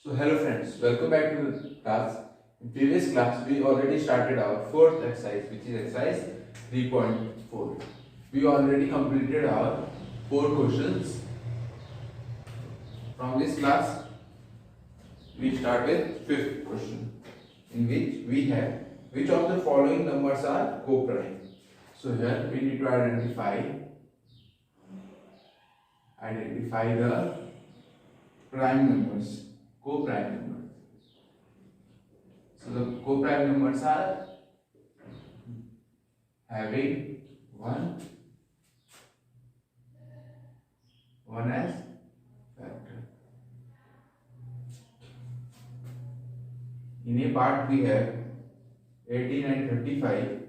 So hello friends, welcome back to the class. In previous class we already started our fourth exercise, which is exercise 3.4. We already completed our 4 questions. From this class we start with fifth question, in which we have which of the following numbers are co-prime. So here we need to identify the prime numbers, co-prime numbers. So the co-prime numbers are having 1 as factor. In A part we have 18 and 35.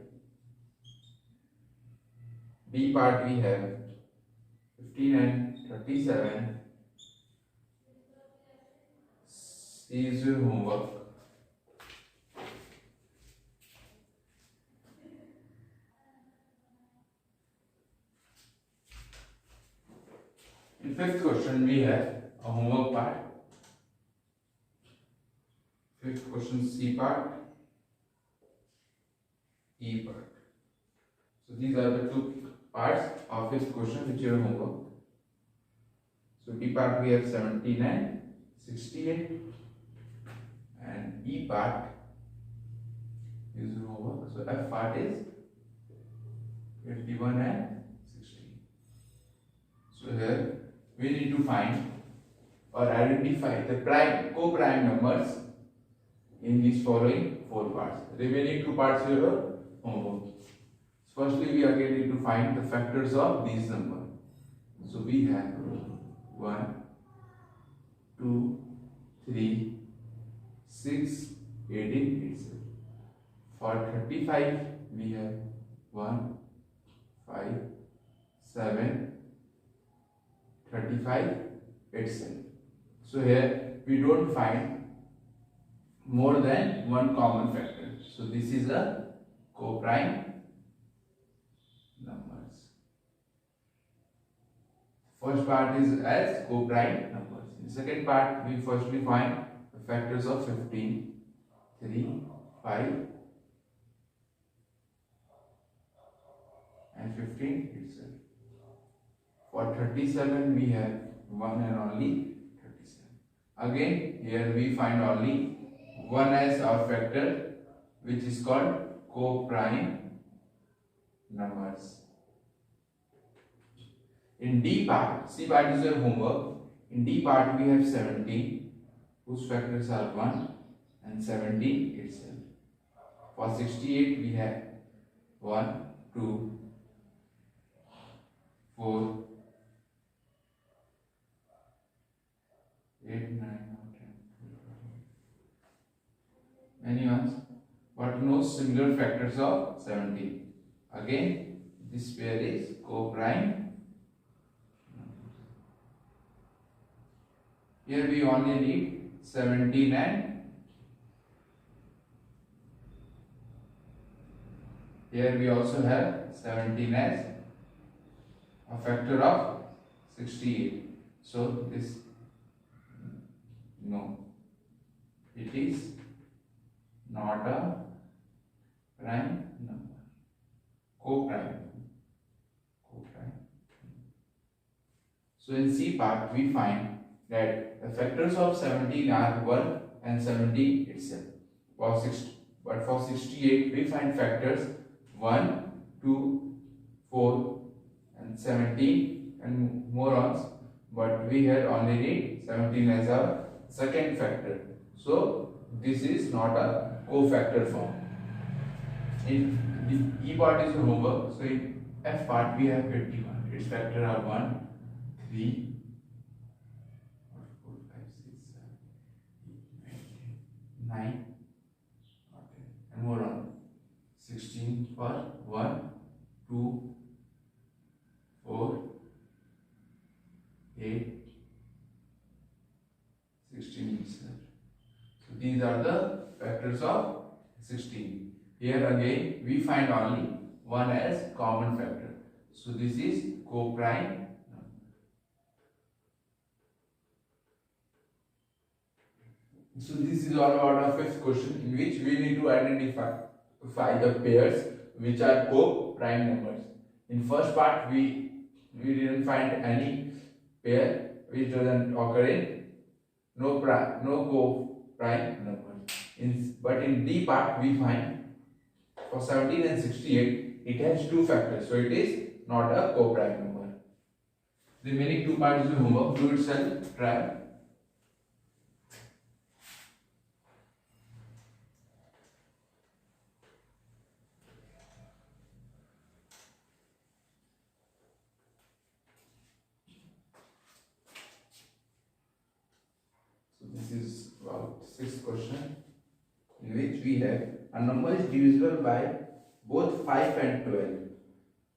B part we have 15 and 37. C is your homework. In fifth question we have a homework part. Fifth question C part, E part. So these are the two parts of fifth question which are homework. So D part we have 17 and 68, and E part is homework. So F part is 21 and 16. So here we need to find or identify the co-prime numbers in these following 4 parts. Remaining 2 parts here are homework. Firstly, we again need to find the factors of these numbers. So we have 1, 2, 3, 6, 18, etc. For 35, we have 1, 5, 7, 35, etc. So here we don't find more than one common factor. So this is a co-prime numbers. First part is as co-prime numbers. In second part, we firstly find the factors of 15, 3, 5, and 15 itself. For 37, we have 1 and only 37. Again, here we find only 1 as our factor, which is called co-prime numbers. In D part, C part is your homework. In D part, we have 17, whose factors are 1 and 17 itself. For 68, we have 1, 2, 4, 8, 9, 10, 11. Many ones, but no similar factors of 17. Again, this pair is co-prime. Here we only need 17 and here we also have 17 as a factor of 68. So this, no, it is not a prime number, co-prime. So in C part we find that the factors of 17 are 1 and 17 itself. But for 68 we find factors 1, 2, 4 and 17 and more on, but we here only need 17 as our second factor. So this is not a cofactor form. In the E part is homework. So in F part we have 21. Its factors are 1, 3, 4, 5, 6, 7, 8, 9, 10, and more on. 16 for 1, 2, 4, 8, 16 itself. So these are the factors of 16. Here again we find only 1 as common factor. So this is co-prime number. So this is all about our fifth question, in which we need to identify the pairs which are co-prime numbers. In first part we didn't find any pair which doesn't occur in no co-prime numbers. But in D part we find for 17 and 68 it has two factors, so it is not a co-prime number. The remaining two parts is the homework. Do itself, try. So this is about sixth question, in which we have a number is divisible by both 5 and 12.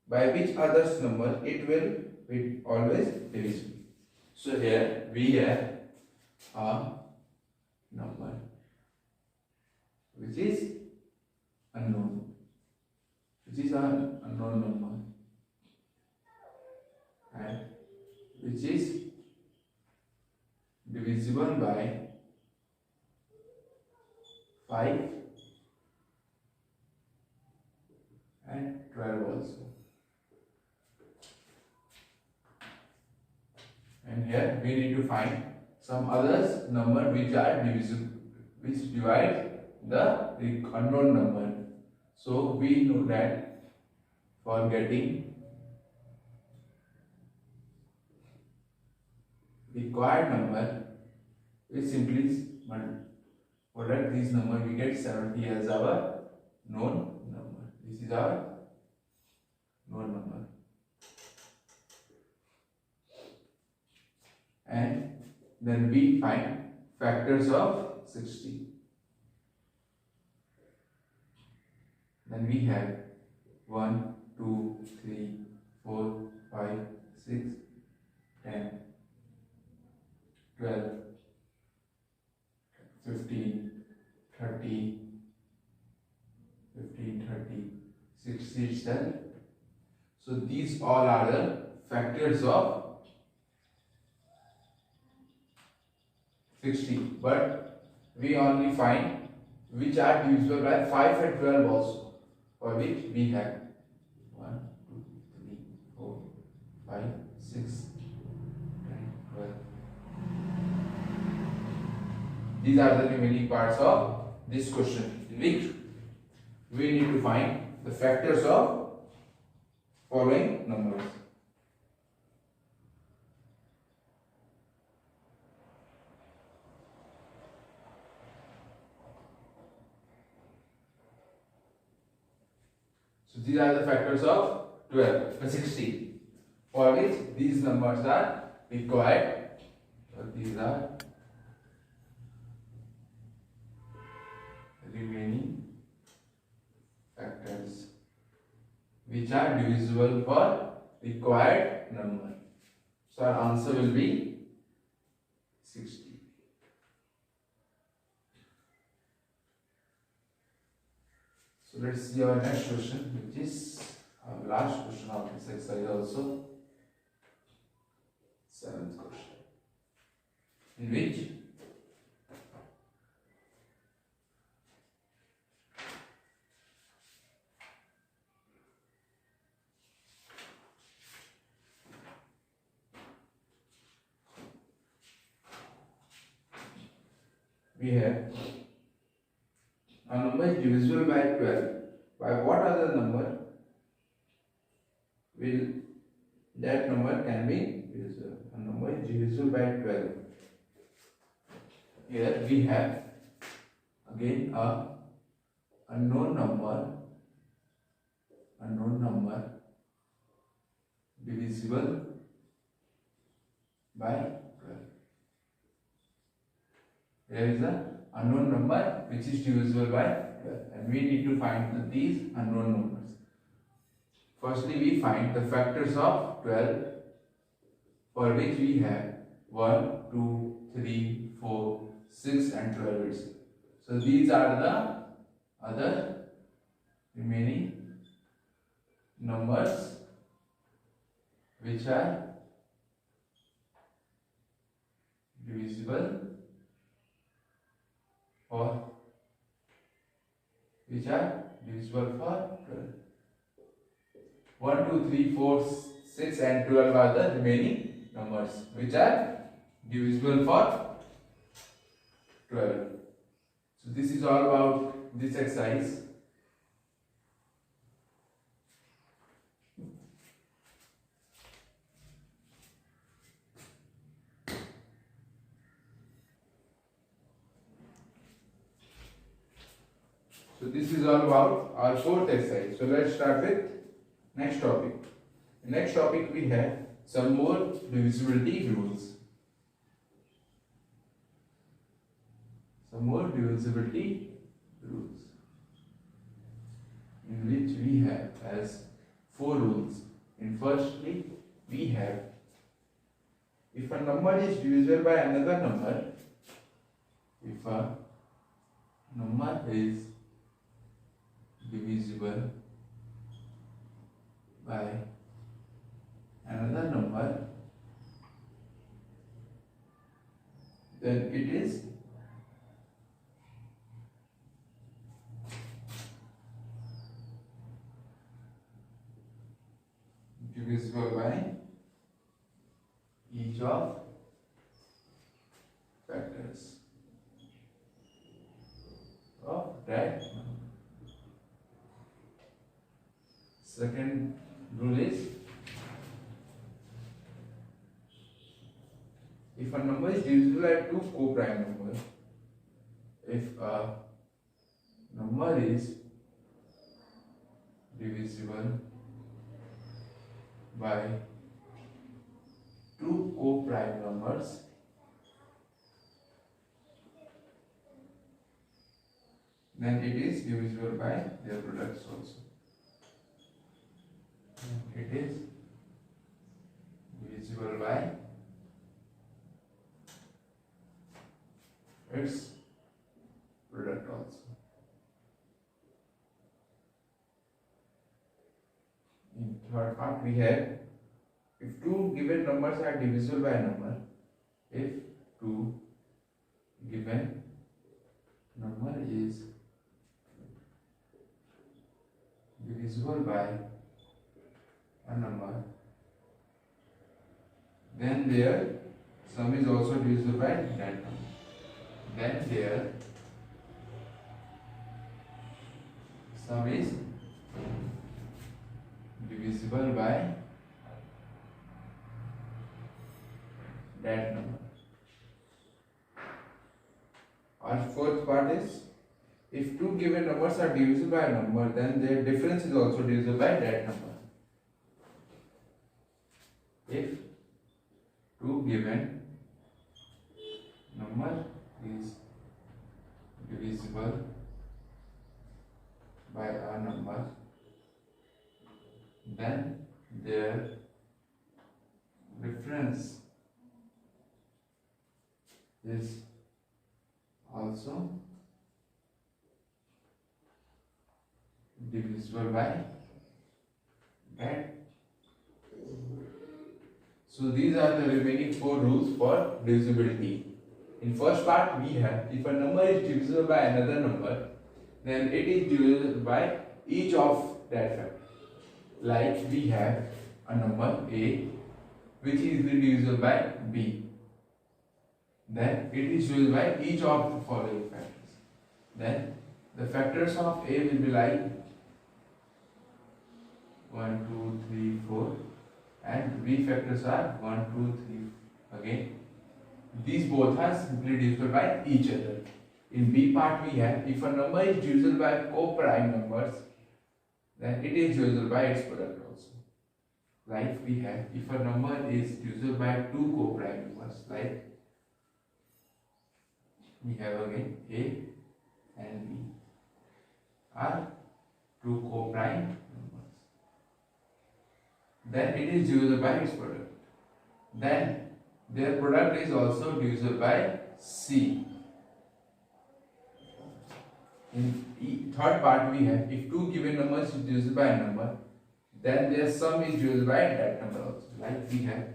By which other number it will be always divisible? So here we have a number which is unknown, which is an unknown number, and which is divisible by 5 and 12 also. And here we need to find some others number which are divisible, which divide the unknown number. So we know that for getting required number, we simply product these number, we get 70 as our known number. This is our known number. And then we find factors of 60. Then we have 1, 2, 3, 4, 5, 6, 10, 12, 15, 30, 60 itself. So these all are the factors of 60, but we only find which are divisible by 5 and 12 also, for which we have 1, 2, 3, 4, 5, 6, 10, 12. These are the remaining parts of this question, in which we need to find the factors of following numbers. So these are the factors of 60, for which these numbers are required. So these are remaining factors which are divisible for required number. So our answer will be 60. So let's see our next question, which is our last question of this exercise also. Seventh question, in which we have a number is divisible by 12. By what other number will that number can be divisible? A number is divisible by 12. Here we have again a unknown number divisible by 12. There is a unknown number which is divisible by 12, and we need to find these unknown numbers. Firstly, we find the factors of 12, for which we have 1, 2, 3, 4, 6 and 12 itself. So these are the other remaining numbers which are divisible or which are divisible for 12. 1, 2, 3, 4, 6 and 12 are the remaining numbers which are divisible for 12. So this is all about this exercise. So this is all about our fourth exercise. So let's start with next topic. Next topic we have some more divisibility rules. Some more divisibility rules in which we have as 4 rules. In firstly we have, if a number is divisible by another number, if a number is divisible by another number, then it is divisible by each of factors of that number. Second rule is, if a number is divisible by 2 co-prime numbers, if a number is divisible by 2 co-prime numbers, then it is divisible by their products also. It is divisible by its product also. In third part we have, if 2 given numbers are divisible by a number, if 2 given number is divisible by a number, then their sum is also divisible by that number. Then their sum is divisible by that number. Our fourth part is, if 2 given numbers are divisible by a number, then their difference is also divisible by that number. If 2 given number is divisible by a number, then their difference is also divisible by that. So these are the remaining 4 rules for divisibility. In first part we have, if a number is divisible by another number, then it is divisible by each of that factor. Like we have a number A which is divisible by B, then it is divisible by each of the following factors. Then the factors of A will be like 1, 2, 3, 4, and B factors are 1, 2, 3 again. These both are simply divisible by each other. In B part we have, if a number is divisible by co-prime numbers, then it is divisible by its product also. Like we have, if a number is divisible by 2 co-prime numbers, like we have again A and B are 2 co-prime numbers, then it is divisible by its product. Then their product is also divisible by C. In third part we have, if 2 given numbers is divisible by a number, then their sum is divisible by that number also. Like we have,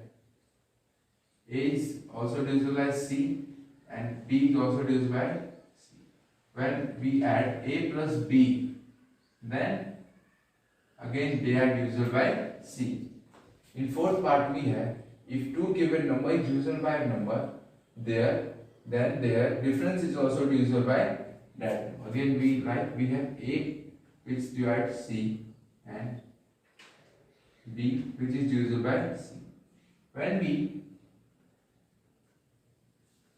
A is also divisible by C and B is also divisible by C. when we add a plus b, then again they are divisible by c. In fourth part we have, if two given number is divisible by a number, then their difference is also divisible by that. Again we have a which divides c and b which is divisible by c. When we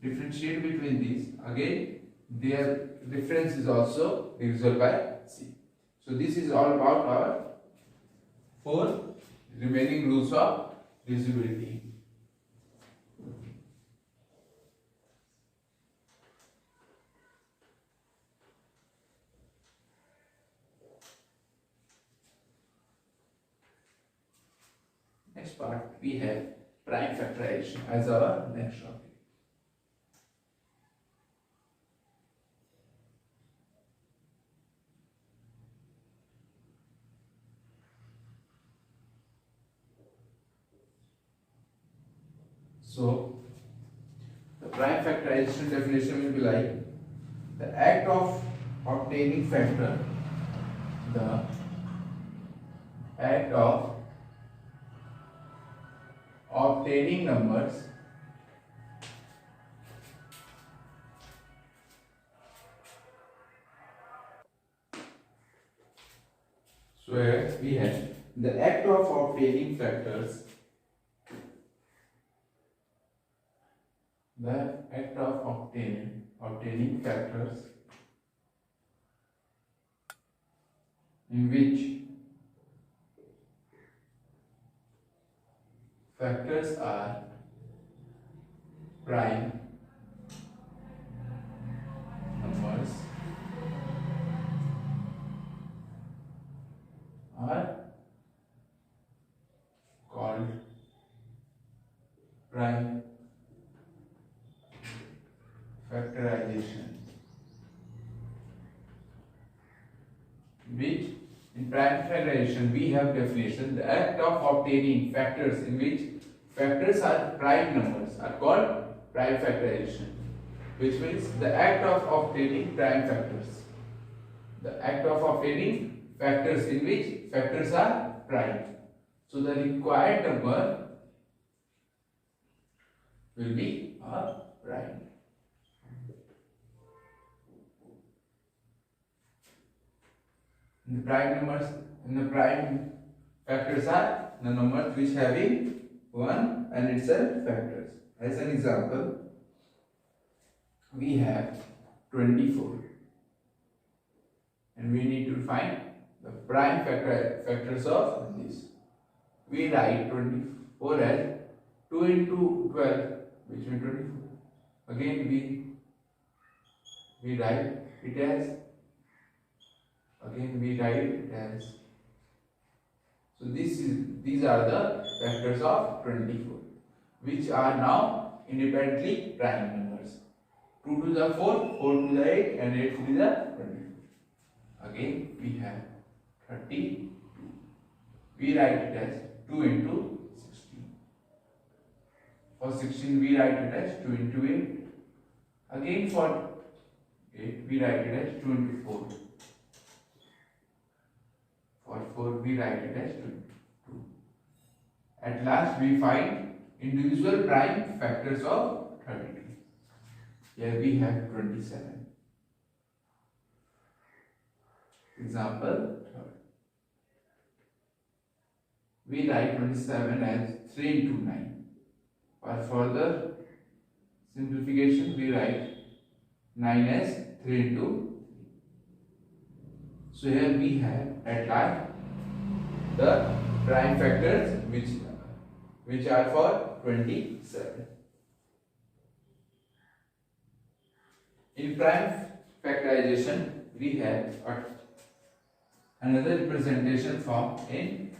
differentiate between these, again their difference is also divisible by c. So this is all about our 4 remaining rules of divisibility. Next part we have prime factorization as our next topic. So the prime factorization definition will be like the act of obtaining factor, the act of obtaining numbers so here we have the act of obtaining factors, the act of obtaining factors in which factors are prime numbers are called prime factorization, which in prime factorization we have definition, the act of obtaining factors in which factors are prime numbers are called prime factorization, which means the act of obtaining prime factors, the act of obtaining factors in which factors are prime. So the required number will be a prime. In the prime factors are the numbers which having 1 and itself factors. As an example, we have 24 and we need to find the prime factors of this. We write 24 as 2 into 12, which means 24. Again we write it as, so these are the factors of 24, which are now independently prime numbers. 2 to the 4, 4 to the 8 and 8 to the 24. Again we have 32. We write it as 2 into 16. For 16 we write it as 2 into 8. Again for 8 we write it as 2 into 4. For 4 we write it as 2. At last we find individual prime factors of 32. Here we have 27. Example 3rd. We write 27 as 3 into 9. For further simplification we write 9 as 3 into 3. So here we have at last the prime factors which are for 27. In prime factorization we have another representation form in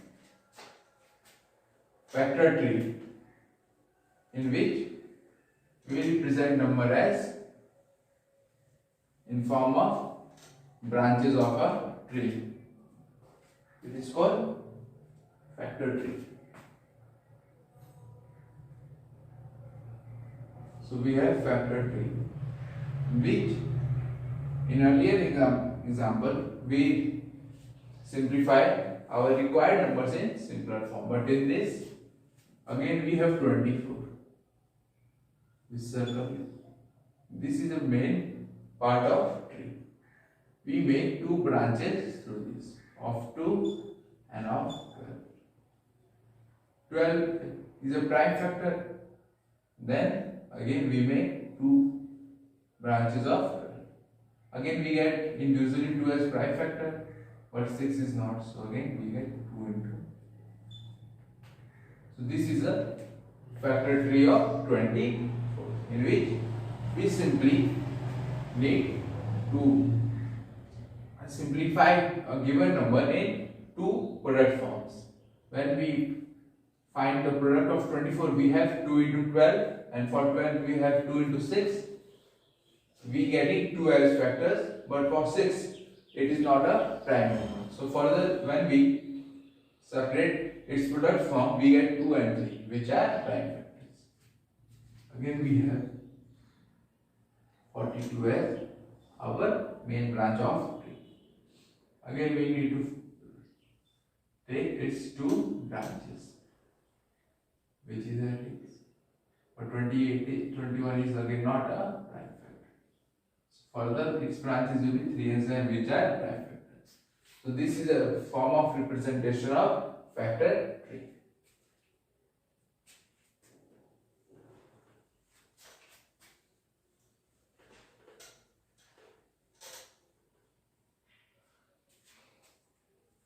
factor tree, in which we represent number as in form of branches of a tree. It is called factor tree. So we have factor tree, which In earlier example, we simplify our required numbers in simpler form. But in this, again we have 24. This circle. This is the main part of tree. We make two branches through this, of 2 and of 12. 12 is a prime factor. Then again we make two branches of 12. Again we get individually 2 as prime factor, but 6 is not. So again we get 2 into. So this is a factor tree of 24, in which we simply need to simplify a given number in two product forms. When we find the product of 24, we have 2 into 12, and for 12 we have 2 into 6. We getting 2 as factors, but for 6 it is not a prime number. So further, when we separate its product form, we get 2 and 3, which are prime factors. Again we have 42 as our main branch of tree. Again we need to take its two branches, which is at x. But 21 is again not a prime factor. So further, its branches will be 3 and 7, which are prime factors. So this is a form of representation of factor tree.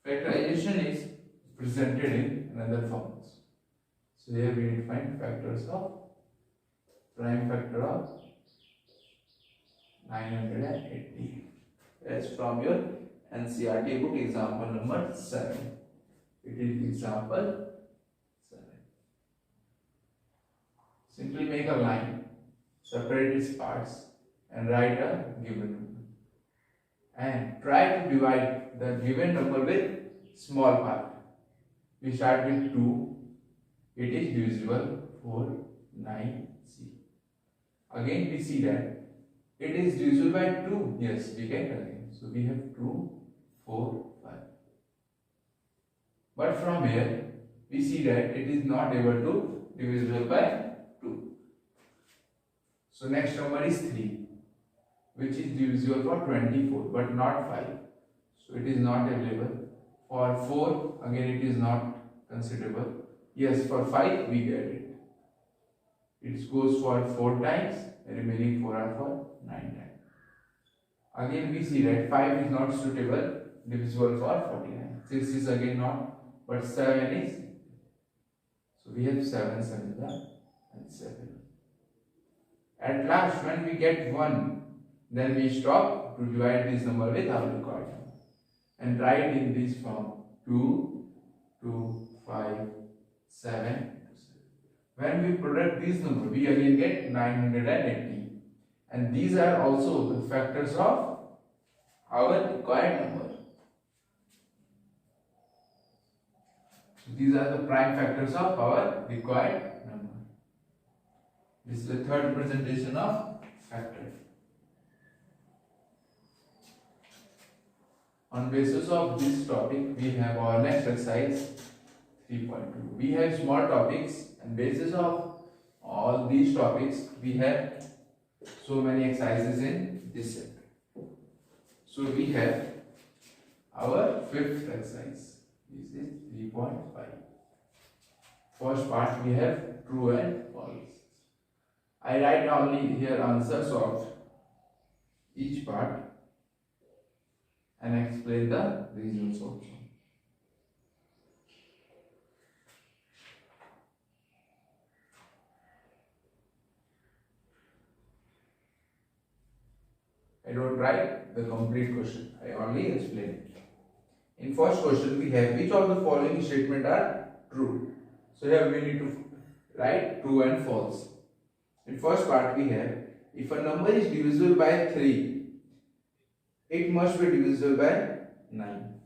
Factorization is presented in another forms. So here we need to find factors of prime factor of 980. That's from your NCERT book, example number 7. It is example 7. Simply make a line, separate its parts, and write a given number. And try to divide the given number with small part. We start with 2. It is divisible 4, 9, C. Again we see that it is divisible by 2. Yes, we get again. So we have 2, 4, 5. But from here we see that it is not able to divisible by 2. So next number is 3, which is divisible for 24 but not 5. So it is not available. For 4, again it is not considerable. Yes, for 5 we get it. It goes for 4 times, the remaining 4 are for 9 times. Again we see that 5 is not suitable, divisible for 49. 6 is again not, but 7 is. So we have 7, 7 and 7. At last, when we get 1, then we stop to divide this number with our required number and write in this form 2, 2, 5, 7. When we product this number, we again get 980, and these are also the factors of our required number. So these are the prime factors of our required number. This is the third representation of factor. On basis of this topic, we have our next exercise 3.2. We have small topics, and basis of all these topics, we have so many exercises in this chapter. So we have our fifth exercise. This is 3.5. First part we have true and false. I write only here answers of each part and explain the reasons also. I don't write the complete question, I only explain it. In first question we have which of the following statements are true. So here we need to write true and false. In first part we have if a number is divisible by 3, it must be divisible by 9.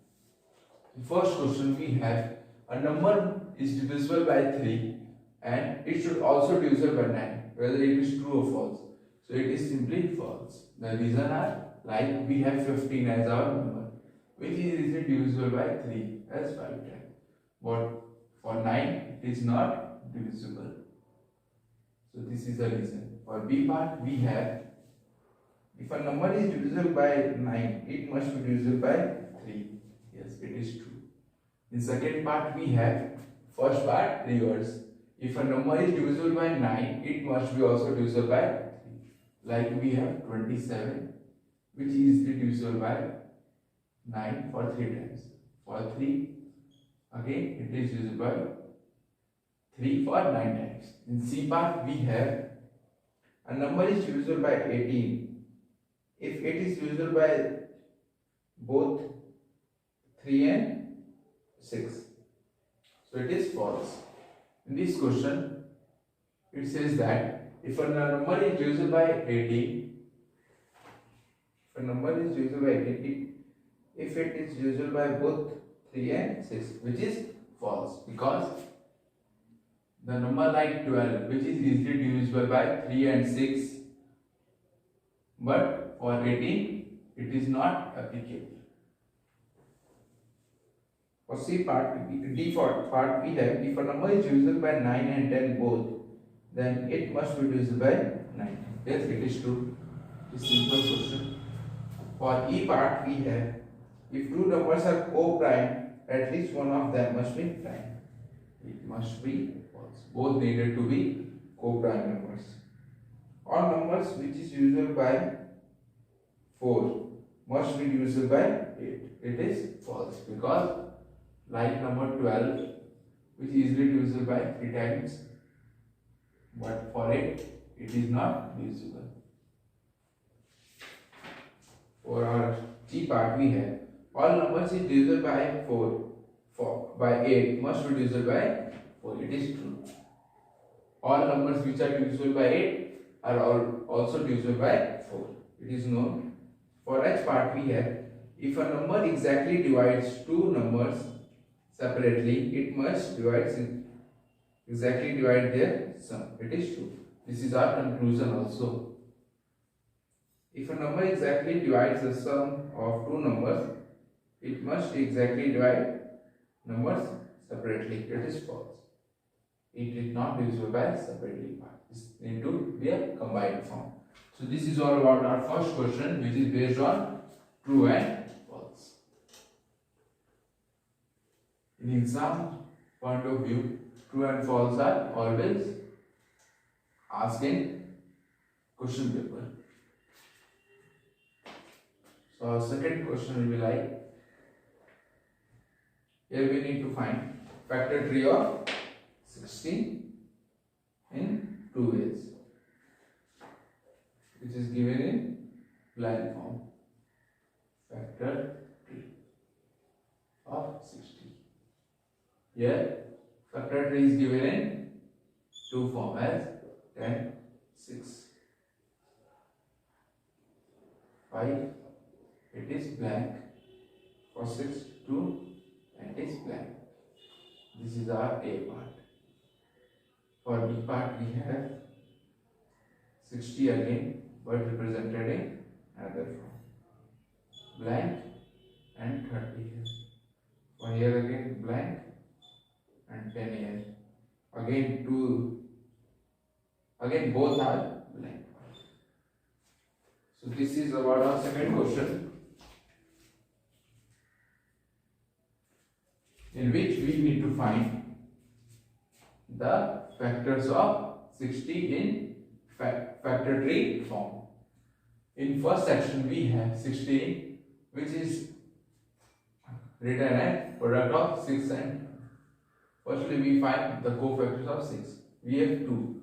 In first question we have a number is divisible by 3 and it should also divisible by 9, whether it is true or false. So it is simply false. The reason are Like we have 15 as our number, which is easily divisible by 3 as 5 times. But for 9, it is not divisible. So this is the reason. For B part, we have, if a number is divisible by 9, it must be divisible by 3. Yes, it is true. In second part, we have, first part, reverse. If a number is divisible by 9, it must be also divisible by 3. Like we have 27, which is divisible by 9 for 3 times. For 3, again, it is divisible by 3 for 9 times. In C part, we have, a number is divisible by 18 if it is divisible by both 3 and 6. So it is false. In this question, it says that if a number is divisible by 18, if a number is divisible by 18, if it is divisible by both 3 and 6, which is false, because the number like 12, which is easily divisible by 3 and 6, but for 18, it is not applicable. For C part, D part, we have, if a number is divisible by 9 and 10 both, then it must be divisible by 9. Yes, it is true. It's a simple question. For E part, we have, if two numbers are co-prime, at least one of them must be prime. It must be false. Both needed to be co-prime numbers. All numbers which is divisible by 4 must be divisible by 8. It is false, because like number 12, which is easily divisible by 3 times, but for 8, it is not divisible. For our G part, we have, all numbers is divisible by 4 by 8 must be divisible by 4. It is true. All numbers which are divisible by 8 are also divisible by 4. It is known. For H part, we have, if a number exactly divides two numbers separately, it must exactly divide their sum. It is true. This is our conclusion also. If a number exactly divides the sum of two numbers, it must exactly divide numbers separately. It is false. It is not divisible by separately part. It need to be a combined form. So this is all about our first question, which is based on true and false. In exam point of view, true and false are always asked in question paper. So our second question will be like, here we need to find factor tree of 16 in 2 ways, which is given in blank form. Factor tree of 16. Here factor tree is given in 2 form as 10, 6, 5. It is blank. For 6, 2, and it is blank. This is our A part. For B part, we have 60 again, but represented in another form. Blank and 30 here. For here again blank and 10 here. Again 2. Again both are blank. So this is about our second question, in which we need to find the factors of 60 in factor tree form. In first section, we have 16, which is written as product of 6 and 2. Firstly, we find the cofactors of 6. We have 2.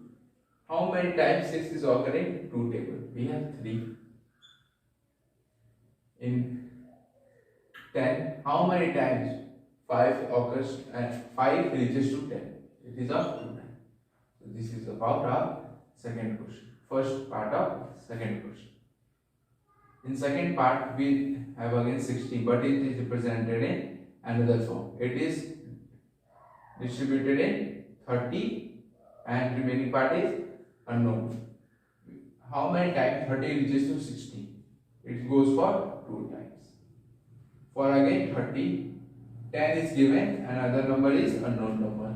How many times 6 is occurring in 2 table? We have 3. In 10, how many times 5 occurs and 5 reaches to 10? It is of 2 times. So this is about our second question. First part of second question. In second part, we have again 60, but it is represented in another form. It is distributed in 30 and remaining part is unknown. How many times 30 reaches to 60? it goes for 2 times. For again 30, 10 is given, another number is unknown number.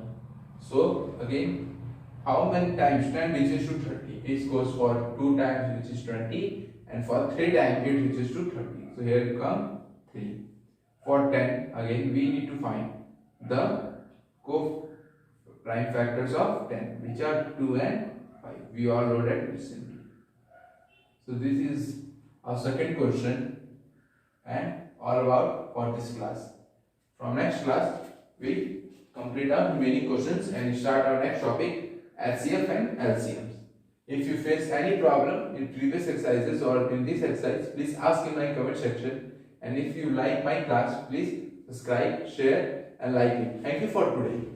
So again, how many times 10 reaches to 30? It goes for 2 times, which is 20, and for 3 times it reaches to 30. So here come 3. For 10, again we need to find the co-prime factors of 10, which are 2 and 5. We all know that recently. So this is our second question and all about for this class. From next class, we complete our remaining questions and start our next topic, HCF and LCMs. If you face any problem in previous exercises or in this exercise, please ask in my comment section. And if you like my class, please subscribe, share and like it. Thank you for today.